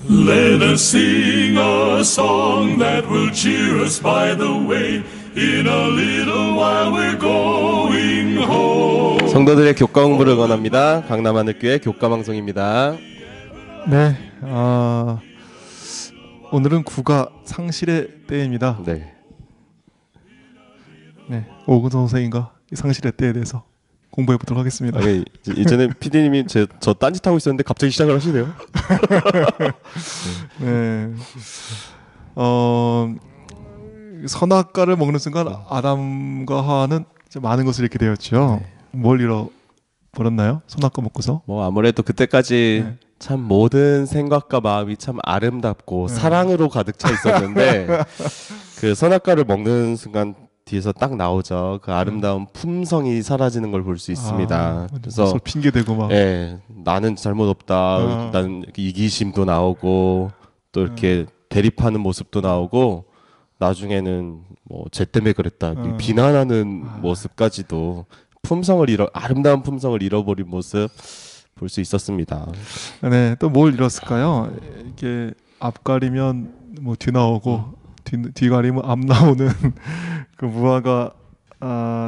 Let us sing a song that will cheer us by the way. In a little while we're going home. 성도들의 교과 공부를 권합니다. 강남하늘교회 교과방송입니다. 네, 오늘은 국어 상실의 때입니다. 네. 네, 오근 선생님과 이 상실의 때에 대해서 공부해 보도록 하겠습니다. 아니, 이전에 PD님이 저 딴짓 하고 있었는데 갑자기 시작을 하시네요. 네, 선악과를 먹는 순간 아담과 하와는 많은 것을 잃게 되었죠. 네. 뭘 잃어버렸나요? 선악과 먹고서? 뭐 아무래도 그때까지 네. 참 모든 생각과 마음이 참 아름답고 사랑으로 가득 차 있었는데 그 선악과를 먹는 순간 뒤에서 딱 나오죠. 그 아름다운 품성이 사라지는 걸 볼 수 있습니다. 그래서 핑계 대고 막. 예, 나는 잘못 없다. 나는 이기심도 나오고 또 이렇게 대립하는 모습도 나오고 나중에는 뭐 쟤 때문에 그랬다. 비난하는 모습까지도 아름다운 품성을 잃어버린 모습 볼 수 있었습니다. 네, 또 뭘 잃었을까요? 이게 앞 가리면 뭐 뒤 나오고 뒤 가리면 앞 나오는 그 무화과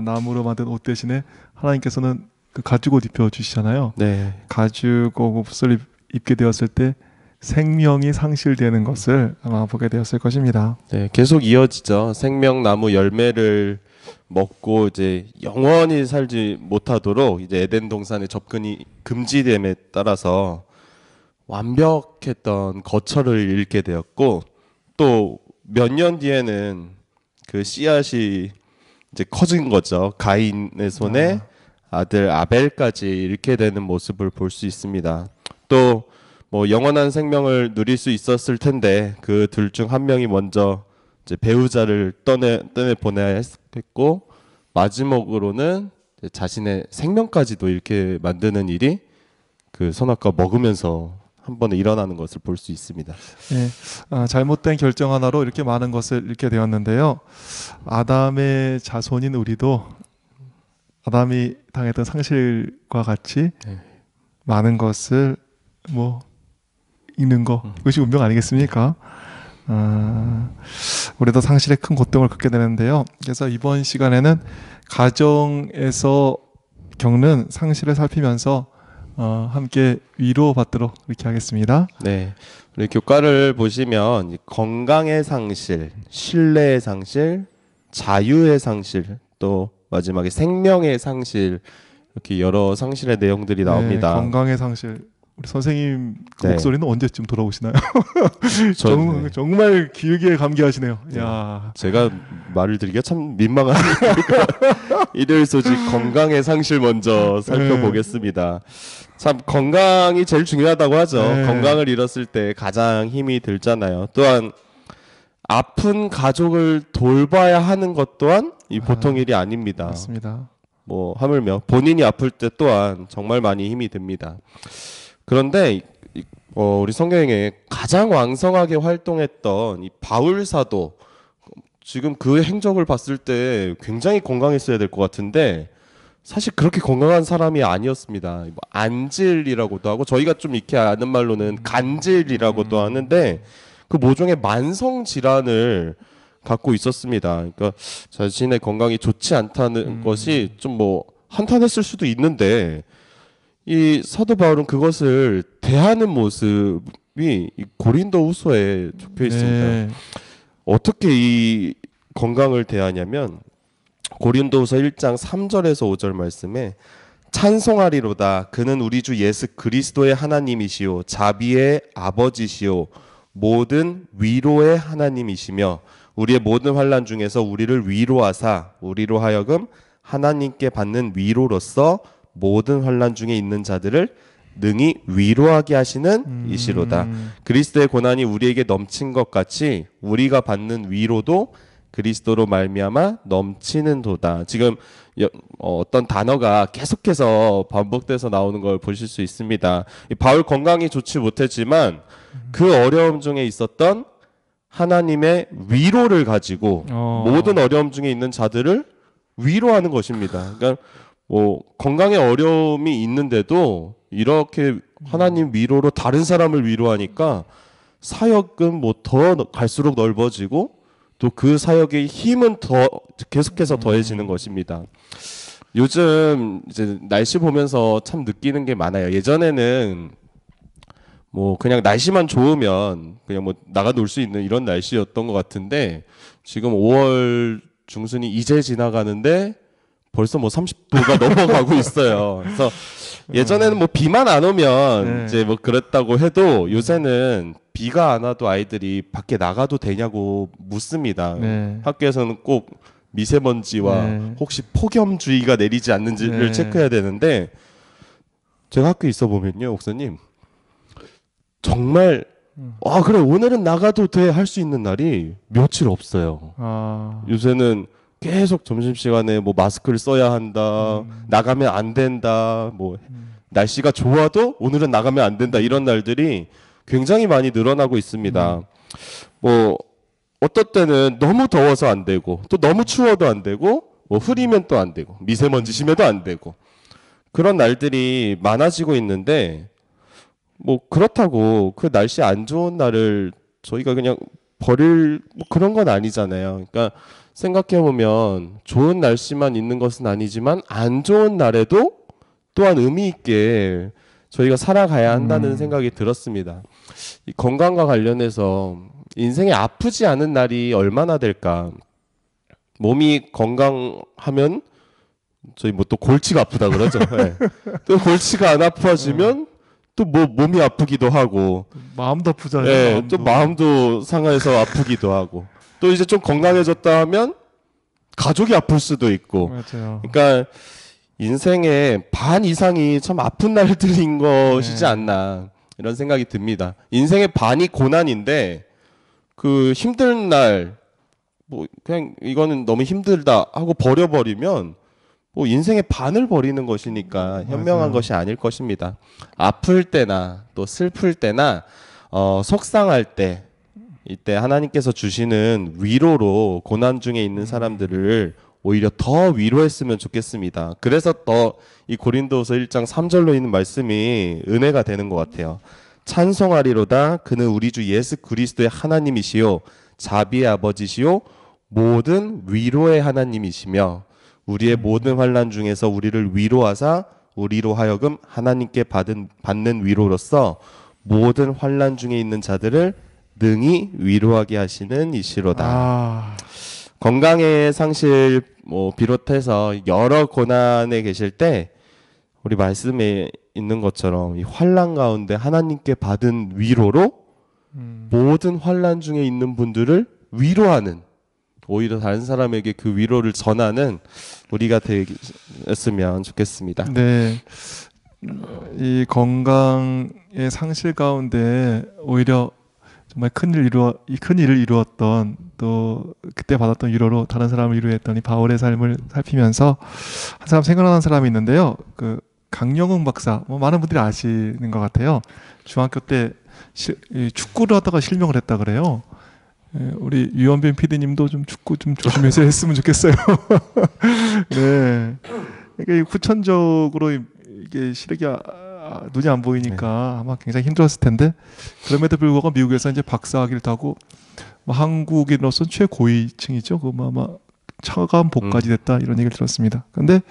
나무로 만든 옷 대신에 하나님께서는 그 가죽옷 입혀 주시잖아요. 네. 가죽옷을 입게 되었을 때 생명이 상실되는 것을 아마 보게 되었을 것입니다. 네, 계속 이어지죠. 생명나무 열매를 먹고 이제 영원히 살지 못하도록 이제 에덴 동산의 접근이 금지됨에 따라서 완벽했던 거처를 잃게 되었고 또 몇 년 뒤에는 그 씨앗이 이제 커진 거죠. 가인의 손에 아들 아벨까지 잃게 되는 모습을 볼 수 있습니다. 또 뭐 영원한 생명을 누릴 수 있었을 텐데 그 둘 중 한 명이 먼저 이제 배우자를 떠내 보내야 했고 마지막으로는 자신의 생명까지도 잃게 만드는 일이 그 선악과 먹으면서 한 번에 일어나는 것을 볼 수 있습니다. 네, 잘못된 결정 하나로 이렇게 많은 것을 잃게 되었는데요. 아담의 자손인 우리도 아담이 당했던 상실과 같이 많은 것을 뭐 잃는 것, 그것이 운명 아니겠습니까? 우리도 상실의 큰 고통을 겪게 되는데요. 그래서 이번 시간에는 가정에서 겪는 상실을 살피면서 함께 위로받도록 이렇게 하겠습니다. 네, 우리 교과를 보시면 건강의 상실, 신뢰의 상실, 자유의 상실, 또 마지막에 생명의 상실 이렇게 여러 상실의 내용들이 나옵니다. 네, 건강의 상실. 우리 선생님 그 목소리는 언제쯤 돌아오시나요? 정말 길게 감기하시네요. 야, 제가 말을 드리기가 참 민망하니까 일요일 소식 건강의 상실 먼저 살펴보겠습니다. 참 건강이 제일 중요하다고 하죠. 건강을 잃었을 때 가장 힘이 들잖아요. 또한 아픈 가족을 돌봐야 하는 것 또한 이 보통 일이 아닙니다. 맞습니다. 뭐 하물며 본인이 아플 때 또한 정말 많이 힘이 듭니다. 그런데 우리 성경에 가장 왕성하게 활동했던 이 바울 사도 지금 그 행적을 봤을 때 굉장히 건강했어야 될 것 같은데 사실 그렇게 건강한 사람이 아니었습니다. 안질이라고도 하고 저희가 좀 익히 아는 말로는 간질이라고도 하는데 그 모종의 만성 질환을 갖고 있었습니다. 그러니까 자신의 건강이 좋지 않다는 것이 좀 뭐 한탄했을 수도 있는데 이 사도 바울은 그것을 대하는 모습이 이 고린도후서에 적혀 있습니다. 네. 어떻게 이 건강을 대하냐면 고린도후서 1장 3절에서 5절 말씀에 찬송하리로다 그는 우리 주 예수 그리스도의 하나님이시요 자비의 아버지시요 모든 위로의 하나님이시며 우리의 모든 환난 중에서 우리를 위로하사 우리로 하여금 하나님께 받는 위로로서 모든 환난 중에 있는 자들을 능히 위로하게 하시는 이시로다. 그리스도의 고난이 우리에게 넘친 것 같이 우리가 받는 위로도 그리스도로 말미암아 넘치는도다. 지금 어떤 단어가 계속해서 반복돼서 나오는 걸 보실 수 있습니다. 바울 건강이 좋지 못했지만 그 어려움 중에 있었던 하나님의 위로를 가지고 모든 어려움 중에 있는 자들을 위로하는 것입니다. 그러니까 뭐 건강에 어려움이 있는데도 이렇게 하나님 위로로 다른 사람을 위로하니까 사역은 뭐 더 갈수록 넓어지고 또 그 사역의 힘은 더 계속해서 더해지는 것입니다. 요즘 이제 날씨 보면서 참 느끼는 게 많아요. 예전에는 뭐 그냥 날씨만 좋으면 그냥 뭐 나가 놀 수 있는 이런 날씨였던 것 같은데 지금 5월 중순이 이제 지나가는데 벌써 뭐 30도가 넘어가고 있어요. 그래서 예전에는 뭐 비만 안 오면 이제 뭐 그랬다고 해도 요새는 비가 안 와도 아이들이 밖에 나가도 되냐고 묻습니다. 네. 학교에서는 꼭 미세먼지와 혹시 폭염주의가 내리지 않는지를 체크해야 되는데 제가 학교에 있어 보면요, 목사님 정말 그래 오늘은 나가도 돼 할 수 있는 날이 며칠 없어요. 요새는 계속 점심시간에 뭐 마스크를 써야 한다, 나가면 안 된다, 뭐 날씨가 좋아도 오늘은 나가면 안 된다 이런 날들이 굉장히 많이 늘어나고 있습니다. 뭐 어떨 때는 너무 더워서 안 되고 또 너무 추워도 안 되고 뭐 흐리면 또 안 되고 미세먼지 심해도 안 되고 그런 날들이 많아지고 있는데 뭐 그렇다고 그 날씨 안 좋은 날을 저희가 그냥 버릴 뭐 그런 건 아니잖아요. 그러니까 생각해 보면 좋은 날씨만 있는 것은 아니지만 안 좋은 날에도 또한 의미 있게 저희가 살아가야 한다는 생각이 들었습니다. 이 건강과 관련해서 인생에 아프지 않은 날이 얼마나 될까? 몸이 건강하면 저희 뭐 또 골치가 아프다 그러죠. 네. 또 골치가 안 아파지면 또 뭐 몸이 아프기도 하고 마음도 아프잖아요. 네, 또 마음도 상해서 아프기도 하고 또 이제 좀 건강해졌다 하면 가족이 아플 수도 있고. 맞아요. 그러니까 인생의 반 이상이 참 아픈 날들인 것이지 않나 이런 생각이 듭니다. 인생의 반이 고난인데 그 힘든 날 뭐 그냥 이거는 너무 힘들다 하고 버려버리면 뭐 인생의 반을 버리는 것이니까 현명한 맞아요. 것이 아닐 것입니다. 아플 때나 또 슬플 때나 속상할 때 이때 하나님께서 주시는 위로로 고난 중에 있는 사람들을 오히려 더 위로했으면 좋겠습니다. 그래서 더 이 고린도후서 1장 3절로 있는 말씀이 은혜가 되는 것 같아요. 찬송하리로다 그는 우리 주 예수 그리스도의 하나님이시요 자비의 아버지시요 모든 위로의 하나님이시며 우리의 모든 환난 중에서 우리를 위로하사 우리로 하여금 하나님께 받는 위로로서 모든 환난 중에 있는 자들을 능히 위로하게 하시는 이시로다. 건강의 상실 비롯해서 여러 고난에 계실 때 우리 말씀에 있는 것처럼 이 환난 가운데 하나님께 받은 위로로 모든 환난 중에 있는 분들을 위로하는 오히려 다른 사람에게 그 위로를 전하는 우리가 되었으면 좋겠습니다. 네, 이 건강의 상실 가운데 오히려 정말 큰 일을 이루었던 또 그때 받았던 위로로 다른 사람을 위로했던 이 바울의 삶을 살피면서 한 사람 생각나는 사람이 있는데요. 그 강영웅 박사, 많은 분들이 아시는 것 같아요. 중학교 때 축구를 하다가 실명을 했다 그래요. 우리 유현빈 PD님도 좀 축구 좀 조심해서 했으면 좋겠어요. 네, 그러니까 후천적으로 이게 시력이 눈이 안 보이니까 아마 굉장히 힘들었을 텐데 그럼에도 불구하고 미국에서 이제 박사학위를 따고 한국인으로서 최고위층이죠. 그 아마 차관 복까지 됐다 이런 얘기를 들었습니다. 근데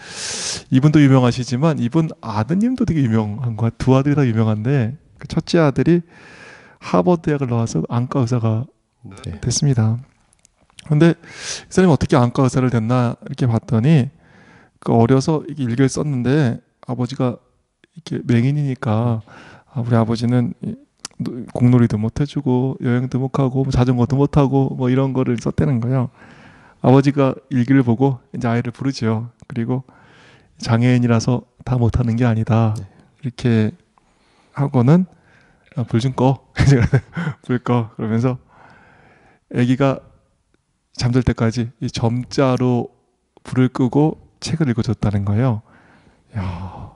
이분도 유명하시지만 이분 아드님도 되게 유명한 것 같아요. 두 아들이 다 유명한데 그 첫째 아들이 하버드 대학을 나와서 안과 의사가 됐습니다. 근데 이 사람이 어떻게 안과 의사를 됐나 이렇게 봤더니 그 어려서 이게 일기를 썼는데 아버지가 이렇게 맹인이니까 우리 아버지는 공놀이도 못 해주고 여행도 못 가고 자전거도 못 타고 뭐 이런 거를 썼다는 거예요. 아버지가 일기를 보고 이제 아이를 부르죠. 그리고 장애인이라서 다 못하는 게 아니다. 이렇게 하고는 불 좀 꺼. 불 꺼. 그러면서 아기가 잠들 때까지 이 점자로 불을 끄고 책을 읽어줬다는 거예요. 야,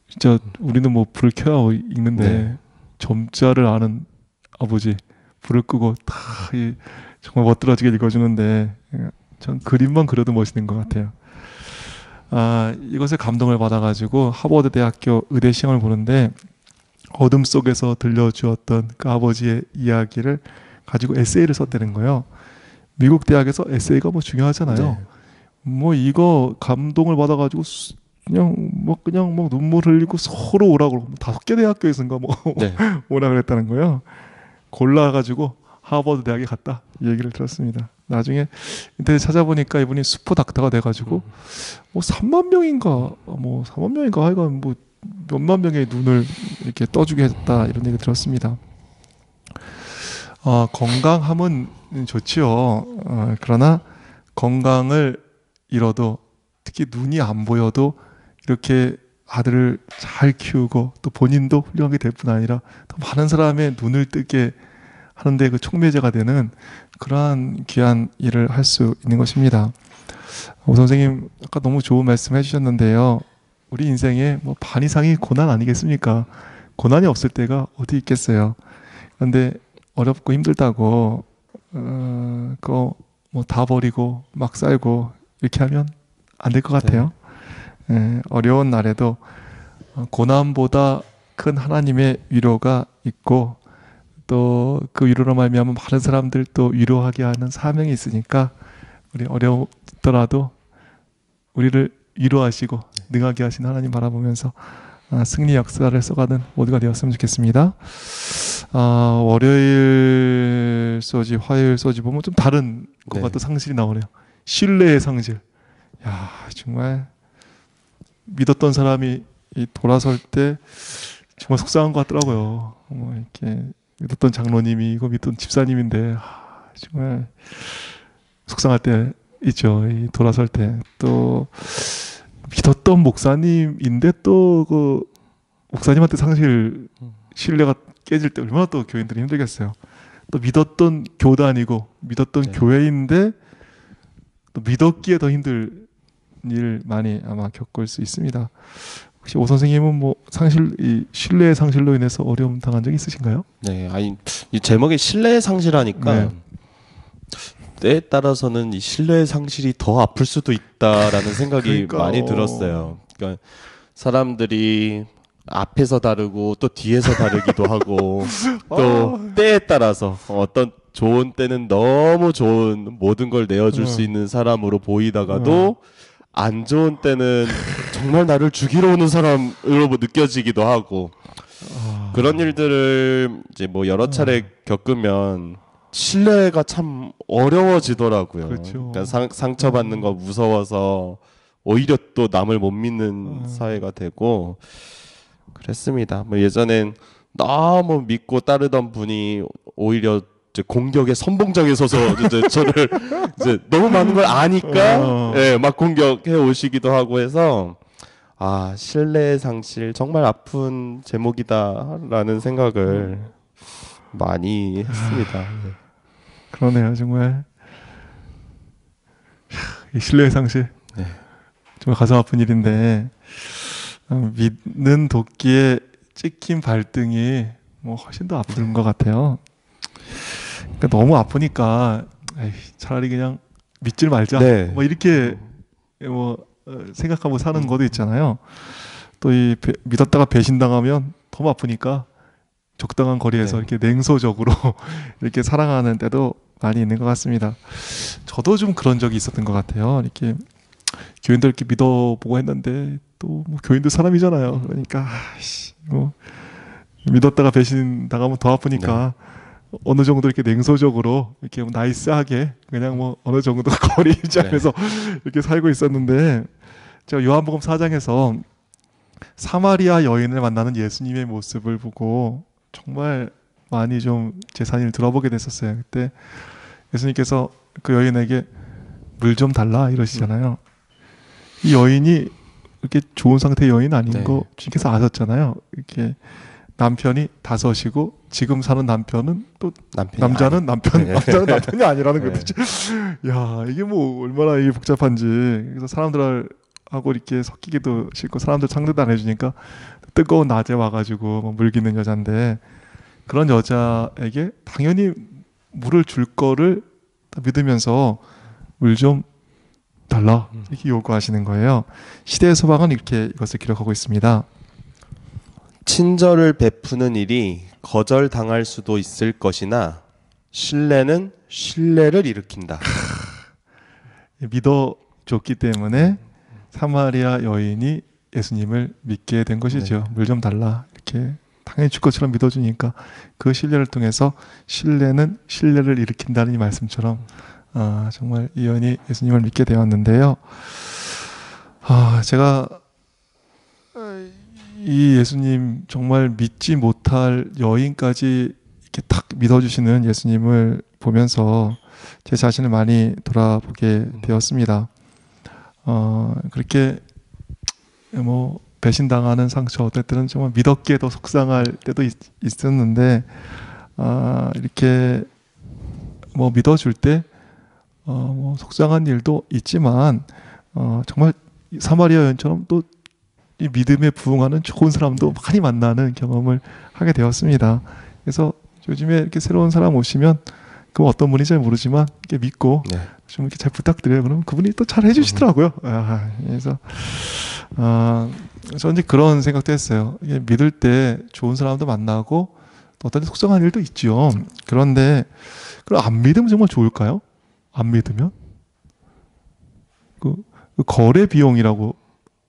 진짜 우리는 뭐 불을 켜야 읽는데 점자를 아는 아버지 불을 끄고 다 정말 멋들어지게 읽어주는데 전 그림만 그려도 멋있는 것 같아요. 이것에 감동을 받아가지고 하버드 대학교 의대 시험을 보는데 어둠 속에서 들려주었던 그 아버지의 이야기를 가지고 에세이를 썼다는 거예요. 미국 대학에서 에세이가 뭐 중요하잖아요. 네. 뭐 이거 감동을 받아가지고 그냥 뭐 눈물 흘리고 서로 오라고 그러고 5개 대학교에서인가 뭐 네. 오라 그랬다는 거예요. 골라가지고 하버드 대학에 갔다 이 얘기를 들었습니다. 나중에 인터넷 찾아보니까 이분이 슈퍼 닥터가 돼가지고 뭐 3만 명인가 하여간 뭐 몇만 명의 눈을 이렇게 떠주게 했다 이런 얘기 들었습니다. 건강함은 좋지요. 그러나 건강을 잃어도 특히 눈이 안 보여도 이렇게 아들을 잘 키우고 또 본인도 훌륭하게 될 뿐 아니라 더 많은 사람의 눈을 뜨게 하는데 그 촉매제가 되는 그러한 귀한 일을 할 수 있는 것입니다. 오 선생님 아까 너무 좋은 말씀 해주셨는데요. 우리 인생에 뭐 반 이상이 고난 아니겠습니까? 고난이 없을 때가 어디 있겠어요. 그런데 어렵고 힘들다고 그거 뭐 다 버리고 막 살고 이렇게 하면 안 될 것 같아요. 네. 어려운 날에도 고난보다 큰 하나님의 위로가 있고 또 그 위로로 말미암아 많은 사람들 또 위로하게 하는 사명이 있으니까 우리 어려웠더라도 우리를 위로하시고 능하게 하신 하나님 바라보면서 승리 역사를 써가는 모두가 되었으면 좋겠습니다. 월요일 소지, 화요일 소지 보면 좀 다른 것과 또 상실이 나오네요. 신뢰의 상실. 야, 정말 믿었던 사람이 돌아설 때 정말 속상한 것 같더라고요. 이렇게 믿었던 장로님이 이거 믿던 집사님인데 정말 속상할 때 있죠. 돌아설 때. 또 믿었던 목사님인데 또 그 목사님한테 신뢰가 깨질 때 얼마나 또 교인들이 힘들겠어요. 또 믿었던 교단이고 믿었던 교회인데 또 믿었기에 더 힘들 일 많이 아마 겪을 수 있습니다. 혹시 오 선생님은 뭐 신뢰의 상실로 인해서 어려움 당한 적 있으신가요? 네, 아니 이 제목이 신뢰의 상실하니까 때에 따라서는 이 신뢰의 상실이 더 아플 수도 있다라는 생각이 많이 들었어요. 그러니까 사람들이 앞에서 다르고 또 뒤에서 다르기도 하고 또 때에 따라서 어떤 좋은 때는 너무 좋은 모든 걸 내어줄 수 있는 사람으로 보이다가도 안 좋은 때는 정말 나를 죽이러 오는 사람으로 느껴지기도 하고 그런 일들을 이제 뭐 여러 차례 겪으면 신뢰가 참 어려워지더라고요. 그렇죠. 그러니까 상처받는 거 무서워서 오히려 또 남을 못 믿는 사회가 되고 그랬습니다. 뭐 예전엔 너무 믿고 따르던 분이 오히려 이제 공격의 선봉장에 서서 이제 저를 이제 너무 많은 걸 아니까 막 공격해 오시기도 하고 해서 신뢰의 상실 정말 아픈 제목이다라는 생각을 많이 했습니다. 그러네요, 정말. 이 신뢰의 상실 정말 가슴 아픈 일인데 믿는 도끼에 찍힌 발등이 뭐 훨씬 더 아픈 것 같아요. 그러니까 너무 아프니까 차라리 그냥 믿질 말자. 뭐 이렇게 뭐 생각하고 사는 것도 있잖아요. 또 이 믿었다가 배신당하면 너무 아프니까 적당한 거리에서 이렇게 냉소적으로 이렇게 사랑하는 때도 많이 있는 것 같습니다. 저도 좀 그런 적이 있었던 것 같아요. 이렇게 교인들 이렇게 믿어보고 했는데 또 뭐 교인도 사람이잖아요. 그러니까 뭐 믿었다가 배신 당하면 더 아프니까 어느 정도 이렇게 냉소적으로 이렇게 나이스하게 그냥 뭐 어느 정도 거리 유지하면서 이렇게 살고 있었는데 제가 요한복음 4장에서 사마리아 여인을 만나는 예수님의 모습을 보고 정말 많이 좀 제 산을 들어보게 됐었어요. 그때 예수님께서 그 여인에게 물 좀 달라 이러시잖아요. 이 여인이 이렇게 좋은 상태의 여인 아닌 거 주님께서 아셨잖아요. 이렇게 남편이 5이고 지금 사는 남편은 또 남자는 남편이 아니라는 거죠. 야, 이게 뭐 얼마나 이게 복잡한지. 그래서 사람들하고 이렇게 섞이기도 싫고 사람들 상대도 안 해주니까 뜨거운 낮에 와가지고 뭐 물기는 여잔데 그런 여자에게 당연히 물을 줄 거를 믿으면서 물 좀 달라 이렇게 요구하시는 거예요. 시대의 소방은 이렇게 이것을 기록하고 있습니다. 친절을 베푸는 일이 거절당할 수도 있을 것이나 신뢰는 신뢰를 일으킨다. 믿어줬기 때문에 사마리아 여인이 예수님을 믿게 된 것이죠. 물 좀 달라 이렇게 당연히 줄 것처럼 믿어주니까 그 신뢰를 통해서 신뢰는 신뢰를 일으킨다는 이 말씀처럼 정말 이 여인이 예수님을 믿게 되었는데요. 제가 이 예수님 정말 믿지 못할 여인까지 이렇게 딱 믿어주시는 예수님을 보면서 제 자신을 많이 돌아보게 되었습니다. 그렇게 뭐 배신당하는 상처 때때는 정말 믿었기에도 속상할 때도 있었는데 이렇게 뭐 믿어줄 때 뭐 속상한 일도 있지만 정말 사마리아 여인처럼 또 이 믿음에 부응하는 좋은 사람도 많이 만나는 경험을 하게 되었습니다. 그래서 요즘에 이렇게 새로운 사람 오시면 그 어떤 분인지 잘 모르지만 이렇게 믿고 좀 이렇게 잘 부탁드려요. 그러면 그분이 또 잘 해주시더라고요. 그래서 저는 이제 그런 생각도 했어요. 이게 믿을 때 좋은 사람도 만나고 또 어떤 속상한 일도 있죠. 그런데 그럼 안 믿으면 정말 좋을까요? 안 믿으면 그 거래 비용이라고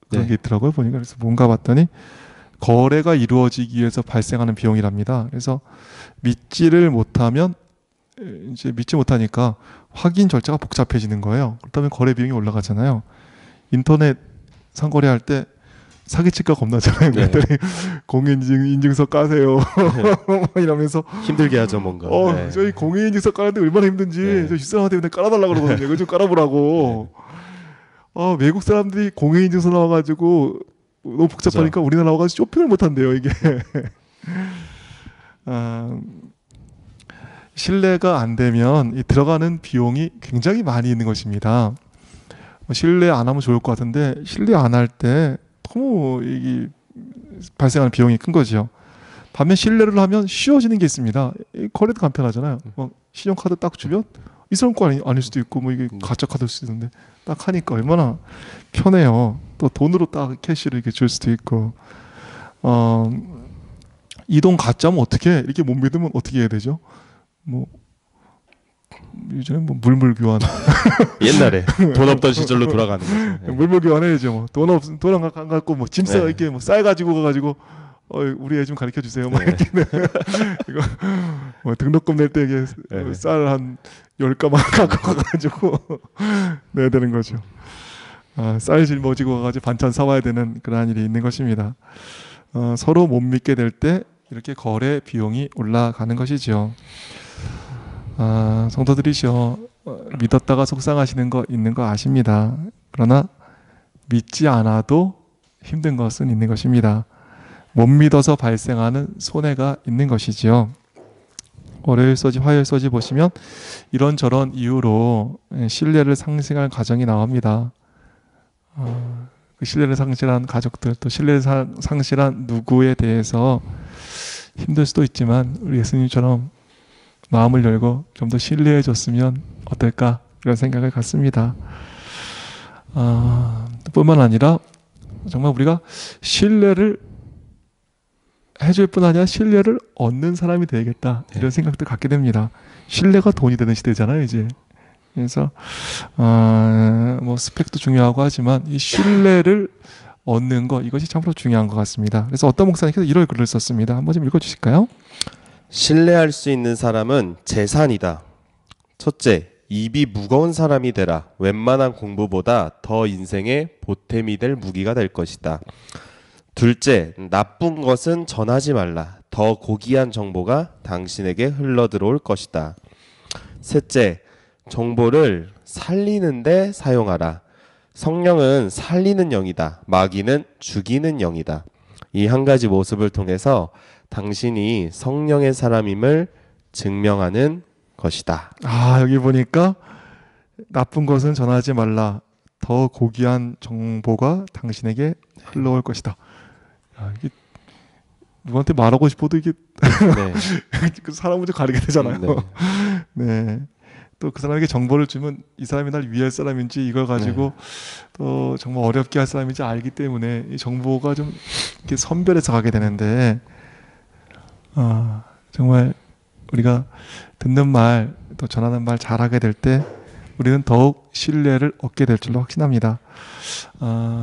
그런 게 있더라고요. 보니까 그래서 뭔가 봤더니 거래가 이루어지기 위해서 발생하는 비용이랍니다. 그래서 믿지를 못하면 이제 믿지 못하니까 확인 절차가 복잡해지는 거예요. 그렇다면 거래 비용이 올라가잖아요. 인터넷 상거래할 때 사기칠까 겁나잖아요. 그랬더니 공인인증서 까세요. 이러면서 힘들게 하죠 뭔가. 저희 공인인증서 까는데 얼마나 힘든지 저 윗사람한테 맨날 깔아달라고 그러거든요. 이거 좀 깔아보라고. 외국 사람들이 공인인증서 나와가지고 너무 복잡하니까 우리나라 와가지고 쇼핑을 못한대요 이게. 신뢰가 안 되면 이 들어가는 비용이 굉장히 많이 있는 것입니다. 신뢰 안 하면 좋을 것 같은데 신뢰 안 할 때 너무 이게 발생하는 비용이 큰 거죠. 반면 신뢰를 하면 쉬워지는 게 있습니다. 거래도 간편하잖아요. 신용카드 딱 주면 이 사람 거 아닐 수도 있고 뭐 이게 가짜 카드일 수도 있는데 딱 하니까 얼마나 편해요. 또 돈으로 딱 캐시를 이렇게 줄 수도 있고. 이 돈 가짜면 어떻게 이렇게 못 믿으면 어떻게 해야 되죠? 뭐 요즘에 뭐 물물 교환 옛날에 돈 없던 시절로 돌아가는 거죠. 물물 교환해야죠. 뭐 돈 안 갖고 뭐 짐 싸 이렇게 뭐 쌀 가지고 가가지고 우리 애 좀 가르쳐 주세요. 막 이렇게 이거 뭐 등록금 낼 때 이게 쌀 한 10가마 갖고 가가지고 내야 되는 거죠. 쌀 짊어지고 가가지고 반찬 사와야 되는 그러한 일이 있는 것입니다. 서로 못 믿게 될 때 이렇게 거래 비용이 올라가는 것이죠. 성도들이시여 믿었다가 속상하시는 거 있는 거 아십니다. 그러나 믿지 않아도 힘든 것은 있는 것입니다. 못 믿어서 발생하는 손해가 있는 것이지요. 월요일 서지, 화요일 서지 보시면 이런저런 이유로 신뢰를 상실할 가정이 나옵니다. 그 신뢰를 상실한 가족들, 또 신뢰를 상실한 누구에 대해서 힘들 수도 있지만 우리 예수님처럼 마음을 열고 좀 더 신뢰해 줬으면 어떨까 이런 생각을 갖습니다. 뿐만 아니라 정말 우리가 신뢰를 해줄 뿐 아니라 신뢰를 얻는 사람이 되겠다 이런 생각도 갖게 됩니다. 신뢰가 돈이 되는 시대잖아요 이제. 그래서 뭐 스펙도 중요하고 하지만 이 신뢰를 얻는 것 이것이 참으로 중요한 것 같습니다. 그래서 어떤 목사님께서 이런 글을 썼습니다. 한번 좀 읽어주실까요? 신뢰할 수 있는 사람은 재산이다. 첫째, 입이 무거운 사람이 되라. 웬만한 공부보다 더 인생의 보탬이 될 무기가 될 것이다. 둘째, 나쁜 것은 전하지 말라. 더 고귀한 정보가 당신에게 흘러들어올 것이다. 셋째, 정보를 살리는데 사용하라. 성령은 살리는 영이다. 마귀는 죽이는 영이다. 이 한 가지 모습을 통해서 당신이 성령의 사람임을 증명하는 것이다. 여기 보니까 나쁜 것은 전하지 말라. 더 고귀한 정보가 당신에게 흘러올 것이다. 이게 누구한테 말하고 싶어도 이게 사람을 좀 가리게 되잖아요. 네. 또 그 사람에게 정보를 주면 이 사람이 날 위할 사람인지 이걸 가지고 또 정말 어렵게 할 사람인지 알기 때문에 이 정보가 좀 이렇게 선별해서 가게 되는데 정말 우리가 듣는 말 또 전하는 말 잘하게 될 때 우리는 더욱 신뢰를 얻게 될 줄로 확신합니다.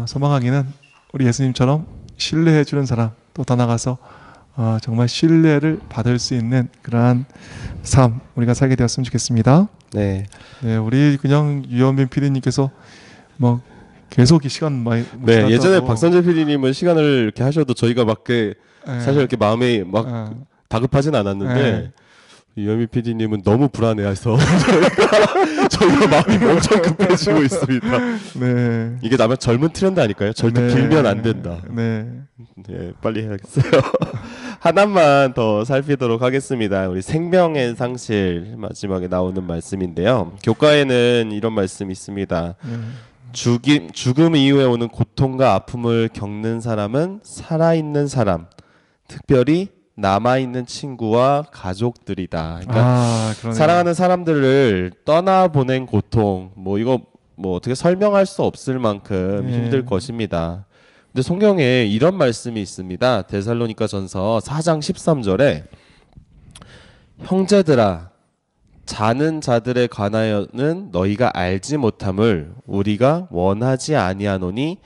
소망하기는 우리 예수님처럼 신뢰해 주는 사람 또 더 나가서 정말 신뢰를 받을 수 있는 그러한 삶 우리가 살게 되었으면 좋겠습니다. 네. 네, 우리 그냥 유현빈 PD님께서 뭐 계속 이 시간 많이 네, 예전에 박선재 PD님은 시간을 이렇게 하셔도 저희가 막 사실 이렇게 마음이 막 다급하진 않았는데 유현빈 PD님은 너무 불안해해서 저희가 마음이 엄청 급해지고 있습니다. 네. 이게 아마 젊은 트렌드 아닐까요? 절대 길면 안 된다. 네. 네, 빨리 해야겠어요. 하나만 더 살피도록 하겠습니다. 우리 생명의 상실 마지막에 나오는 말씀인데요. 교과에는 이런 말씀이 있습니다. 죽음 이후에 오는 고통과 아픔을 겪는 사람은 살아있는 사람, 특별히 남아있는 친구와 가족들이다. 그러니까 사랑하는 사람들을 떠나보낸 고통, 이거 어떻게 설명할 수 없을 만큼 힘들 것입니다. 근데 성경에 이런 말씀이 있습니다. 데살로니가 전서 4장 13절에 형제들아 자는 자들에 관하여는 너희가 알지 못함을 우리가 원하지 아니하노니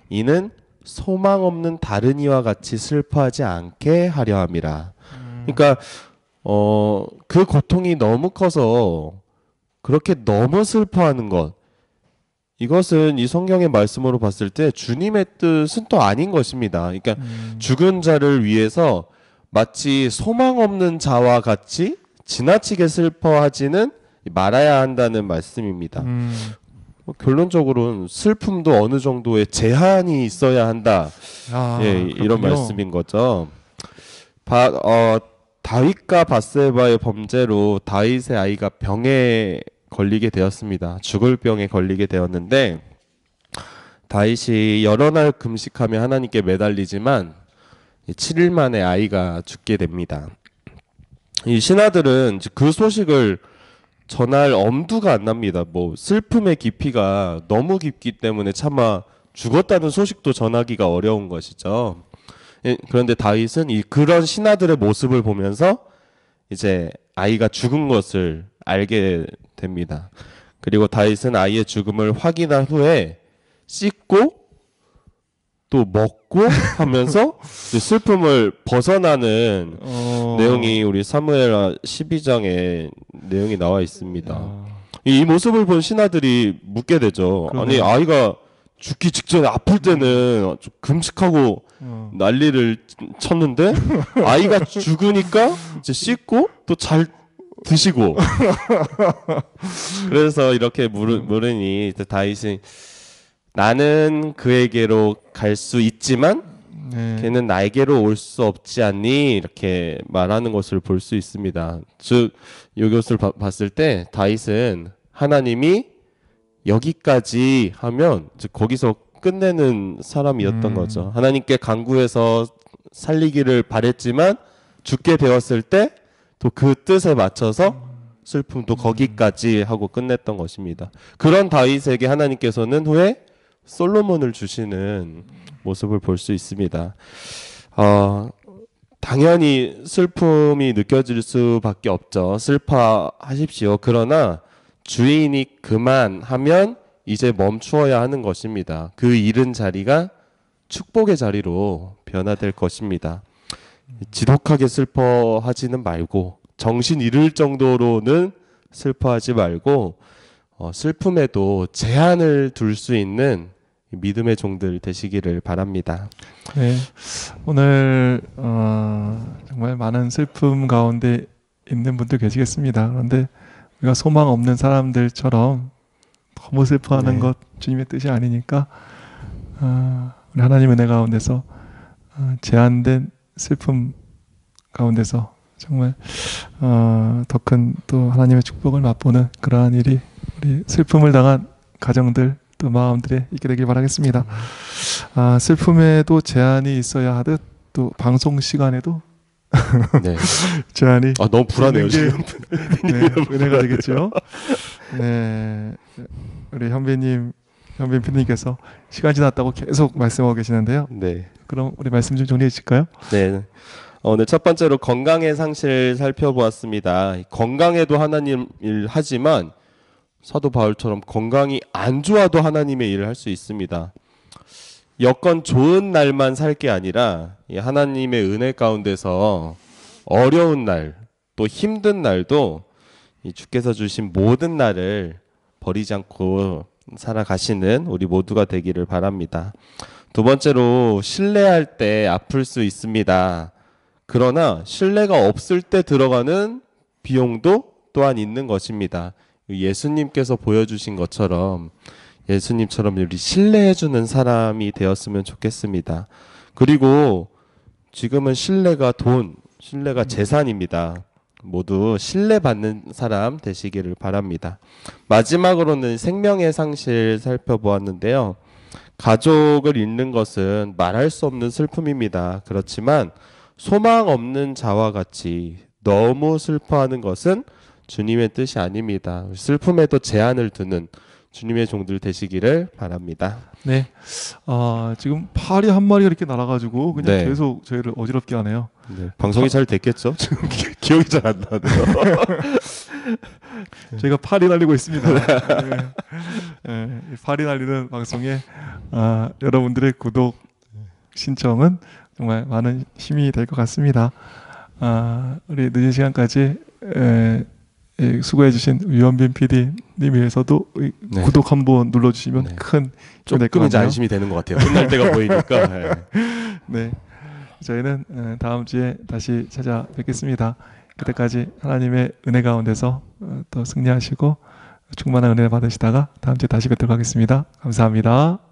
이는 소망 없는 다른 이와 같이 슬퍼하지 않게 하려 함이라. 그러니까 그 고통이 너무 커서 그렇게 너무 슬퍼하는 것, 이것은 이 성경의 말씀으로 봤을 때 주님의 뜻은 또 아닌 것입니다. 그러니까 죽은 자를 위해서 마치 소망 없는 자와 같이 지나치게 슬퍼하지는 말아야 한다는 말씀입니다. 결론적으로는 슬픔도 어느 정도의 제한이 있어야 한다. 이런 말씀인 거죠. 다윗과 밧세바의 범죄로 다윗의 아이가 병에 걸리게 되었습니다. 죽을 병에 걸리게 되었는데 다윗이 여러 날 금식하며 하나님께 매달리지만 7일 만에 아이가 죽게 됩니다. 이 신하들은 그 소식을 전할 엄두가 안 납니다. 슬픔의 깊이가 너무 깊기 때문에 차마 죽었다는 소식도 전하기가 어려운 것이죠. 그런데 다윗은 그런 신하들의 모습을 보면서 이제 아이가 죽은 것을 알게 됩니다. 그리고 다윗은 아이의 죽음을 확인한 후에 씻고 또 먹고 하면서 슬픔을 벗어나는 내용이 우리 사무엘 12장에 내용이 나와 있습니다. 이 모습을 본 신하들이 묻게 되죠. 아니 아이가 죽기 직전에 아플 때는 금식하고 난리를 쳤는데 아이가 죽으니까 이제 씻고 또 잘 드시고 그래서 이렇게 물으니 다윗이 나는 그에게로 갈 수 있지만 걔는 나에게로 올 수 없지 않니? 이렇게 말하는 것을 볼 수 있습니다. 즉 이것을 봤을 때 다윗은 하나님이 여기까지 하면 즉 거기서 끝내는 사람이었던 거죠. 하나님께 간구해서 살리기를 바랬지만 죽게 되었을 때 또 그 뜻에 맞춰서 슬픔도 거기까지 하고 끝냈던 것입니다. 그런 다윗에게 하나님께서는 후에 솔로몬을 주시는 모습을 볼 수 있습니다. 당연히 슬픔이 느껴질 수밖에 없죠. 슬퍼하십시오. 그러나 주인이 그만하면 이제 멈추어야 하는 것입니다. 그 잃은 자리가 축복의 자리로 변화될 것입니다. 지독하게 슬퍼하지는 말고 정신 잃을 정도로는 슬퍼하지 말고 슬픔에도 제한을 둘 수 있는 믿음의 종들 되시기를 바랍니다. 네, 오늘 정말 많은 슬픔 가운데 있는 분들 계시겠습니다. 그런데 우리가 소망 없는 사람들처럼 너무 슬퍼하는 것 주님의 뜻이 아니니까 우리 하나님 은혜 가운데서 제한된 슬픔 가운데서 정말 더 큰 또 하나님의 축복을 맛보는 그러한 일이 우리 슬픔을 당한 가정들 또 마음들에 있게 되길 바라겠습니다. 슬픔에도 제한이 있어야 하듯 또 방송 시간에도 네. 제안이 너무 불안해요 있는 지금. 네, 은혜가 되겠죠. 네, 우리 현빈 PD님께서 시간 지났다고 계속 말씀하고 계시는데요. 네. 그럼 우리 말씀 좀 정리해 주실까요? 네. 오늘 첫 번째로 건강의 상실 살펴보았습니다. 건강에도 하나님 일 하지만 사도 바울처럼 건강이 안 좋아도 하나님의 일을 할 수 있습니다. 여건 좋은 날만 살 게 아니라 이 하나님의 은혜 가운데서 어려운 날, 또 힘든 날도 이 주께서 주신 모든 날을 버리지 않고 살아가시는 우리 모두가 되기를 바랍니다. 두 번째로 신뢰할 때 아플 수 있습니다. 그러나 신뢰가 없을 때 들어가는 비용도 또한 있는 것입니다. 예수님께서 보여주신 것처럼 예수님처럼 우리 신뢰해주는 사람이 되었으면 좋겠습니다. 그리고 지금은 신뢰가 돈, 신뢰가 재산입니다. 모두 신뢰받는 사람 되시기를 바랍니다. 마지막으로는 생명의 상실 살펴보았는데요. 가족을 잃는 것은 말할 수 없는 슬픔입니다. 그렇지만 소망 없는 자와 같이 너무 슬퍼하는 것은 주님의 뜻이 아닙니다. 슬픔에도 제한을 두는 주님의 종들 되시기를 바랍니다. 네, 지금 파리 한 마리가 이렇게 날아가지고 그냥 네. 계속 저희를 어지럽게 하네요. 네, 방송이 잘 됐겠죠? 지금 기억이 잘 안 나네요. 저희가 파리 날리고 있습니다. 네, 이 파리 날리는 방송에 여러분들의 구독 신청은 정말 많은 힘이 될 것 같습니다. 우리 늦은 시간까지 수고해주신 유현빈 PD님 위해서도 네. 구독 한번 눌러주시면 네. 큰 힘이 될 것 조금 이제 같네요. 안심이 되는 것 같아요. 끝날 때가 보이니까. 네. 네, 저희는 다음 주에 다시 찾아뵙겠습니다. 그때까지 하나님의 은혜 가운데서 또 승리하시고 충만한 은혜를 받으시다가 다음 주에 다시 뵙도록 하겠습니다. 감사합니다.